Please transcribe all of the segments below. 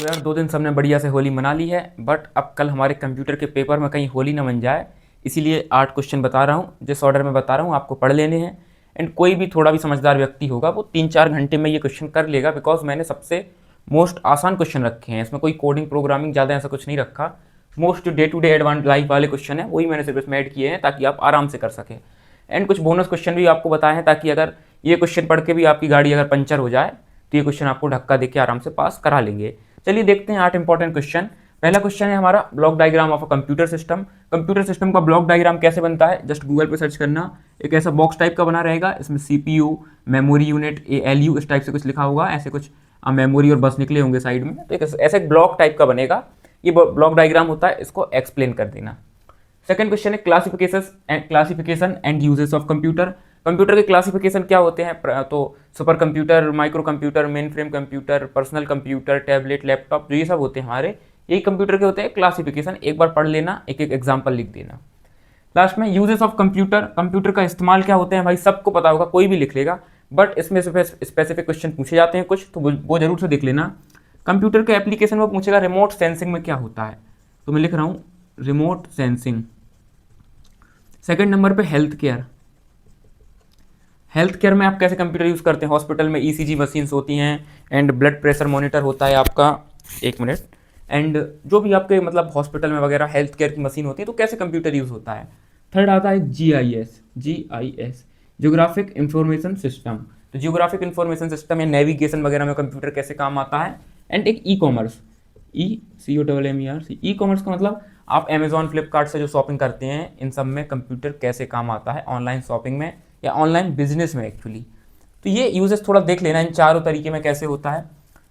तो यार 2 दिन सबने बढ़िया से होली मना ली है, बट अब कल हमारे कंप्यूटर के पेपर में कहीं होली ना बन जाए, इसीलिए 8 क्वेश्चन बता रहा हूँ। जिस ऑर्डर में बता रहा हूँ आपको पढ़ लेने हैं। एंड कोई भी थोड़ा भी समझदार व्यक्ति होगा वो 3-4 घंटे में ये क्वेश्चन कर लेगा, बिकॉज मैंने सबसे मोस्ट आसान क्वेश्चन रखे हैं। इसमें कोई कोडिंग प्रोग्रामिंग ज़्यादा ऐसा कुछ नहीं रखा। Most day to day advance life वाले क्वेश्चन है, वही मैंने सिर्फ इसमें ऐड किए हैं ताकि आप आराम से कर सकें। एंड कुछ बोनस क्वेश्चन भी आपको बताए हैं, ताकि अगर ये क्वेश्चन पढ़ के भी आपकी गाड़ी अगर पंचर हो जाए तो ये क्वेश्चन आपको धक्का देके आराम से पास करा लेंगे। चलिए देखते हैं 8 इंपॉर्टेंट क्वेश्चन। पहला क्वेश्चन है हमारा block diagram of a computer system. Computer system का ब्लॉक डायग्राम कैसे बनता है, जस्ट गूगल पे सर्च करना। एक ऐसा बॉक्स टाइप का बना रहेगा, इसमें सीपीयू, मेमोरी यूनिट, एएलयू इस टाइप से कुछ लिखा होगा, ऐसे कुछ मेमोरी और बस निकले होंगे साइड में। तो एक ऐसे ब्लॉक टाइप का बनेगा, ये ब्लॉक डायग्राम होता है, इसको एक्सप्लेन कर देना। सेकंड क्वेश्चन है classification and uses of computer. Computer के क्लासिफिकेशन क्या होते हैं, तो super computer, micro computer, main frame computer, personal computer, tablet, laptop, जो ये सब होते हैं हमारे, यही कंप्यूटर के होते हैं क्लासिफिकेशन। एक बार पढ़ लेना, एक एक एग्जाम्पल लिख देना। लास्ट में यूजेस ऑफ कंप्यूटर, कंप्यूटर का इस्तेमाल क्या होते हैं भाई, सबको पता होगा, कोई भी लिख लेगा, बट इसमें स्पेसिफिक क्वेश्चन पूछे जाते हैं कुछ, तो वो जरूर से देख लेना। कंप्यूटर के एप्लीकेशन में पूछेगा रिमोट सेंसिंग में क्या होता है, तो मैं लिख रहा हूँ रिमोट सेंसिंग। सेकंड नंबर पे हेल्थ केयर। हेल्थ केयर में आप कैसे कंप्यूटर यूज़ करते हैं, हॉस्पिटल में ईसीजी मशीन्स होती हैं एंड ब्लड प्रेशर मॉनिटर होता है आपका, एक मिनट, एंड जो भी आपके मतलब हॉस्पिटल में वगैरह हेल्थ केयर की मशीन होती है, तो कैसे कंप्यूटर यूज़ होता है। थर्ड आता है जीआईएस, जियोग्राफिक इंफॉर्मेशन सिस्टम। तो जियोग्राफिक इंफॉर्मेशन सिस्टम या नेविगेशन वगैरह में कंप्यूटर कैसे काम आता है। एंड एक ई कॉमर्स, ई कॉमर्स का मतलब आप अमेजॉन फ्लिपकार्ट से जो शॉपिंग करते हैं, इन सब में कंप्यूटर कैसे काम आता है, ऑनलाइन शॉपिंग में या ऑनलाइन बिजनेस में एक्चुअली। तो ये यूजेस थोड़ा देख लेना इन चारों तरीके में कैसे होता है।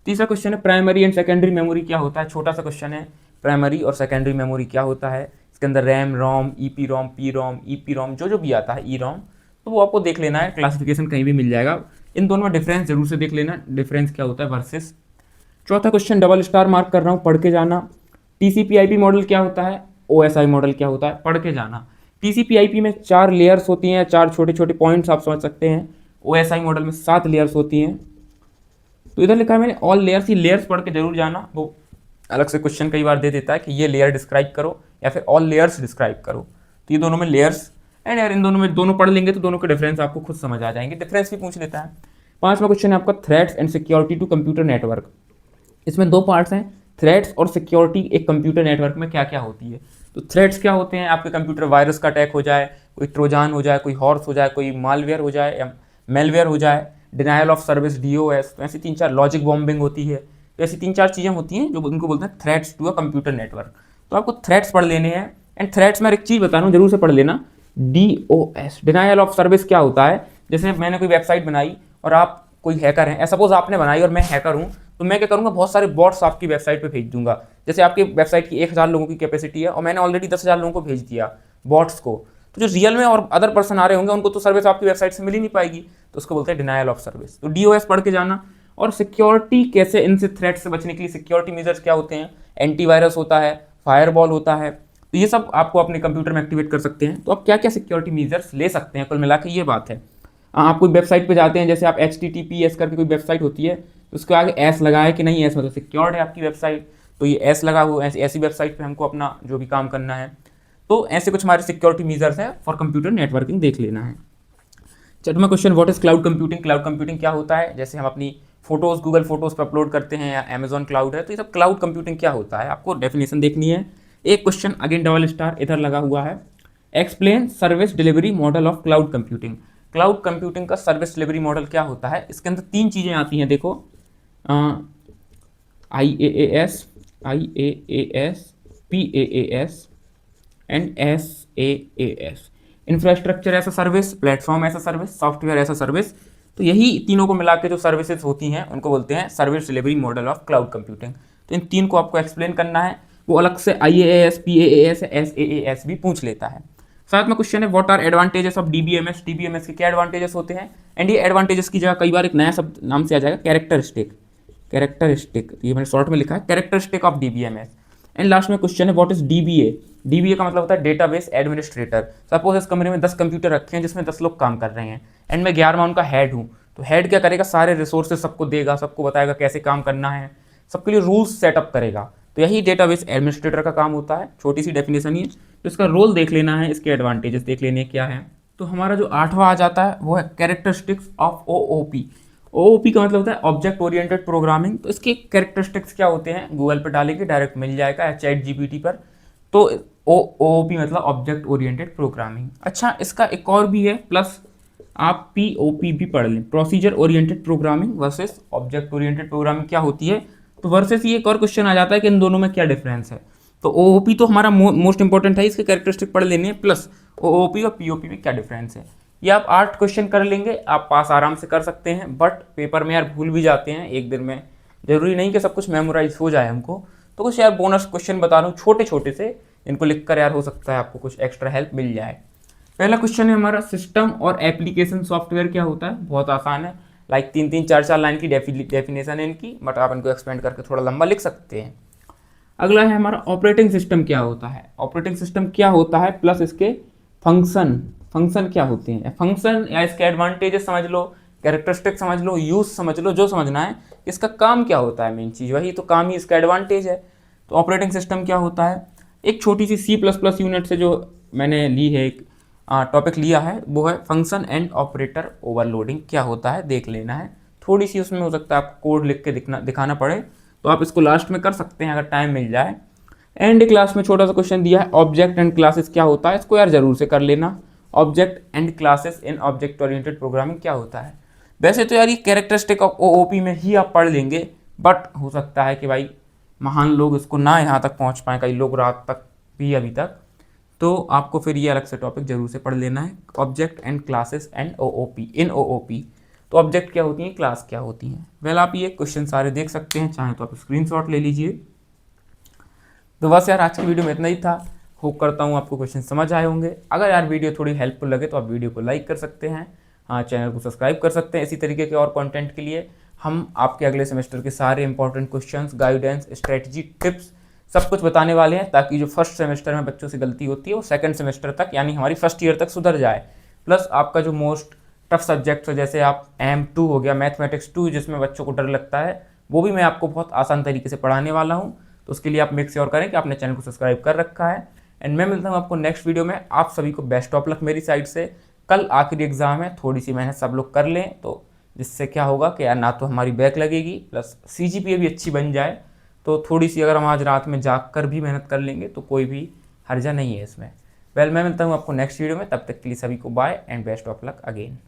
तीसरा क्वेश्चन है प्राइमरी एंड सेकेंडरी मेमोरी क्या होता है। छोटा सा क्वेश्चन है, प्राइमरी और सेकेंडरी मेमोरी क्या होता है। इसके अंदर रैम, रोम, ईपी रोम, पी रोम, ईपी रोम, जो भी आता है, ई रोम, तो वो आपको देख लेना है। क्लासिफिकेशन कहीं भी मिल जाएगा। इन दोनों में डिफरेंस जरूर से देख लेना, डिफरेंस क्या होता है वर्सेस। चौथा क्वेश्चन डबल स्टार मार्क कर रहा हूँ, पढ़ के जाना। टीसीपी/आईपी मॉडल क्या होता है, ओएसआई मॉडल क्या होता है, पढ़ के जाना। टीसीपी/आईपी में 4 लेयर्स होती हैं, 4 छोटे छोटे पॉइंट्स आप समझ सकते हैं। ओएसआई मॉडल में 7 लेयर्स होती हैं। तो इधर लिखा है मैंने ऑल लेयर्स, ही लेयर्स पढ़ के जरूर जाना। वो अलग से क्वेश्चन कई बार दे देता है कि ये लेयर डिस्क्राइब करो या फिर ऑल लेयर्स डिस्क्राइब करो, तो ये दोनों में लेयर्स। एंड यार इन दोनों में दोनों पढ़ लेंगे तो दोनों के डिफरेंस आपको खुद समझ आ जाएंगे, डिफरेंस भी पूछ लेता है। 5वां क्वेश्चन है आपका threats and security to computer network. इसमें 2 पार्ट्स हैं, थ्रेट्स और सिक्योरिटी एक कंप्यूटर नेटवर्क में क्या क्या होती है। तो थ्रेट्स क्या होते हैं, आपके कंप्यूटर वायरस का अटैक हो जाए, कोई ट्रोजान हो जाए, कोई हॉर्स हो जाए, कोई मालवेयर हो जाए या मेलवेयर हो जाए, डिनायल ऑफ सर्विस, डीओएस, तो ऐसी 3-4 लॉजिक बॉम्बिंग होती है। तो ऐसी 3-4 चीज़ें होती हैं जो उनको बोलते हैं threats to a computer network. तो आपको थ्रेट्स पढ़ लेने हैं। एंड थ्रेट्स में एक चीज़ बता रहा हूँ, जरूर से पढ़ लेना, डीओएस, डिनायल ऑफ सर्विस क्या होता है। जैसे मैंने कोई वेबसाइट बनाई और आप कोई हैकर हैं, सपोज आपने बनाई और मैं हैकर हूँ, तो मैं क्या करूँगा, बहुत सारे बॉट्स आपकी वेबसाइट पे भेज दूंगा। जैसे आपकी वेबसाइट की 1000 लोगों की कैपेसिटी है और मैंने ऑलरेडी 10,000 लोगों को भेज दिया बॉट्स को, तो जो रियल में और अदर पर्सन आ रहे होंगे उनको तो सर्विस आपकी वेबसाइट से मिल ही नहीं पाएगी, तो उसको बोलते हैं डिनायल ऑफ सर्विस। तो डीओएस पढ़ के जाना। और सिक्योरिटी कैसे, इनसे थ्रेट से बचने के लिए सिक्योरिटी मेजर्स क्या होते हैं, एंटीवायरस होता है, फायरवॉल होता है, तो ये सब आपको अपने कंप्यूटर में एक्टिवेट कर सकते हैं। तो आप क्या क्या सिक्योरिटी मेजर्स ले सकते हैं, कुल मिला के ये बात है। आप कोई वेबसाइट पे जाते हैं, जैसे आप HTTPS करके कोई वेबसाइट होती है, तो उसके आगे एस लगाए कि नहीं, एस मतलब सिक्योर्ड है आपकी वेबसाइट, तो ये एस लगा हुआ, ऐसी वेबसाइट पे हमको अपना जो भी काम करना है। तो ऐसे कुछ हमारे सिक्योरिटी मेजर्स हैं फॉर कंप्यूटर नेटवर्किंग, देख लेना है। 6वां question what is cloud computing. Cloud computing क्या होता है, जैसे हम अपनी फोटोज गूगल फोटोज पर अपलोड करते हैं या अमेजॉन क्लाउड है, तो ये सब क्लाउड कंप्यूटिंग क्या होता है, आपको डेफिनेशन देखनी है। एक क्वेश्चन अगेन डबल स्टार इधर लगा हुआ है, explain service delivery model of cloud computing. Cloud computing का सर्विस डिलीवरी मॉडल क्या होता है। इसके अंदर 3 चीज़ें आती हैं, देखो, IaaS, PaaS and SaaS। Infrastructure as a service, platform as a service, software as a service. तो यही तीनों को मिला के जो सर्विसेज होती हैं उनको बोलते हैं service delivery model of cloud computing. तो इन 3 को आपको एक्सप्लेन करना है। वो अलग से IaaS, PaaS, SaaS भी पूछ लेता है। 7वां क्वेश्चन है what are advantages of DBMS। DBMS के क्या एडवांटेजेस होते हैं। एंड ये एडवांटेजेस की जगह कई बार एक नया शब्द नाम से आ जाएगा, कैरेक्टरिस्टिक, ये मैंने शॉर्ट में लिखा है, characteristic of DBMS। And last में क्वेश्चन है व्हाट इज DBA। DBA का मतलब होता है डेटाबेस एडमिनिस्ट्रेटर। सपोज इस कमरे में 10 कंप्यूटर रखे हैं जिसमें 10 लोग काम कर रहे हैं, एंड मैं 11वां उनका हेड हूँ, तो हेड क्या करेगा, सारे रिसोर्सेज सबको देगा, सबको बताएगा कैसे काम करना है, सबके लिए रूल्स सेटअप करेगा। तो यही डेटाबेस एडमिनिस्ट्रेटर का काम होता है। छोटी सी डेफिनेशन ही है, तो इसका रोल देख लेना है, इसके एडवांटेजेस देख लेने क्या है। तो हमारा जो 8वां आ जाता है वो है कैरेक्टरिस्टिक्स ऑफ ओओपी। ओओपी का मतलब होता है ऑब्जेक्ट ओरिएंटेड प्रोग्रामिंग। तो इसके कैरेक्टरिस्टिक्स क्या होते हैं, गूगल पर डालेंगे डायरेक्ट मिल जाएगा या चैट जीपीटी पर। तो ओओपी मतलब ऑब्जेक्ट ओरिएंटेड प्रोग्रामिंग। अच्छा, इसका एक और भी है प्लस, आप पीओपी भी पढ़ लें, procedure oriented programming versus object oriented programming क्या होती है। तो वर्सेस ये एक और क्वेश्चन आ जाता है कि इन दोनों में क्या डिफरेंस है। तो ओओपी तो हमारा मोस्ट इंपॉर्टेंट है, इसके कैरेक्टरिस्टिक पढ़ लेने हैं, प्लस ओओपी और पीओपी में क्या डिफरेंस है। ये आप 8 क्वेश्चन कर लेंगे, आप पास आराम से कर सकते हैं। बट पेपर में यार भूल भी जाते हैं एक दिन में, जरूरी नहीं कि सब कुछ मेमोराइज हो जाए हमको। तो कुछ यार बोनस क्वेश्चन बता रहा हूँ छोटे छोटे से, इनको लिख कर यार हो सकता है आपको कुछ एक्स्ट्रा हेल्प मिल जाए। पहला क्वेश्चन है हमारा, सिस्टम और एप्लीकेशन सॉफ्टवेयर क्या होता है। बहुत आसान है, लाइक 3-3 4-4 लाइन की डेफिनेशन है इनकी, बट आप इनको एक्सपेंड करके थोड़ा लंबा लिख सकते हैं। अगला है हमारा, ऑपरेटिंग सिस्टम क्या होता है। ऑपरेटिंग सिस्टम क्या होता है प्लस इसके फंक्शन क्या होते हैं। फंक्शन या इसके एडवांटेजेस समझ लो, कैरेक्टरिस्टिक समझ लो, यूज समझ लो, जो समझना है। इसका काम क्या होता है, मेन चीज़ वही तो काम ही इसका एडवांटेज है। तो ऑपरेटिंग सिस्टम क्या होता है, एक छोटी सी C++ यूनिट से जो मैंने ली है, एक टॉपिक लिया है, वो है फंक्शन एंड ऑपरेटर ओवरलोडिंग। क्या होता है देख लेना है। थोड़ी सी उसमें हो सकता है आपको कोड लिख के दिखाना पड़े, तो आप इसको लास्ट में कर सकते हैं अगर टाइम मिल जाए। एंड क्लास में छोटा सा क्वेश्चन दिया है, ऑब्जेक्ट एंड क्लासेस क्या होता है। इसको यार जरूर से कर लेना, object and classes in object oriented programming क्या होता है। वैसे तो यार ये कैरेक्टरिस्टिक ऑफ ओओपी में ही आप पढ़ लेंगे, बट हो सकता है कि भाई महान लोग इसको ना यहाँ तक पहुँच पाए, कई लोग रात तक भी अभी तक, तो आपको फिर ये अलग से टॉपिक जरूर से पढ़ लेना है, object and classes and OOP in OOP. तो ऑब्जेक्ट क्या होती हैं, क्लास क्या होती हैं। वेल आप ये क्वेश्चन सारे देख सकते हैं, चाहे तो आप स्क्रीनशॉट ले लीजिए। तो बस यार आज की वीडियो में इतना ही था। होप करता हूँ आपको क्वेश्चन समझ आए होंगे। अगर यार वीडियो थोड़ी हेल्पफुल लगे तो आप वीडियो को लाइक कर सकते हैं, हाँ चैनल को सब्सक्राइब कर सकते हैं। इसी तरीके के और कंटेंट के लिए हम आपके अगले सेमेस्टर के सारे important questions, guidance, strategy, tips सब कुछ बताने वाले हैं, ताकि जो फर्स्ट सेमेस्टर में बच्चों से गलती होती है वो सेकंड सेमेस्टर तक यानी हमारी फर्स्ट ईयर तक सुधर जाए। प्लस आपका जो मोस्ट टफ सब्जेक्ट है, जैसे आप M2 हो गया, मैथमेटिक्स 2, जिसमें बच्चों को डर लगता है, वो भी मैं आपको बहुत आसान तरीके से पढ़ाने वाला हूँ। तो उसके लिए आप मेक श्योर करें कि आपने चैनल को सब्सक्राइब कर रखा है। एंड मैं मिलता हूँ आपको नेक्स्ट वीडियो में। आप सभी को बेस्ट ऑफ लक मेरी साइड से। कल आखिरी एग्जाम है, थोड़ी सी मेहनत सब लोग कर लें, तो जिससे क्या होगा कि यार ना तो हमारी बैक लगेगी, प्लस CGPA भी अच्छी बन जाए। तो थोड़ी सी अगर हम आज रात में जाग कर भी मेहनत कर लेंगे तो कोई भी हर्जा नहीं है इसमें। वेल मैं मिलता हूँ आपको नेक्स्ट वीडियो में, तब तक के लिए सभी को bye and best of luck again.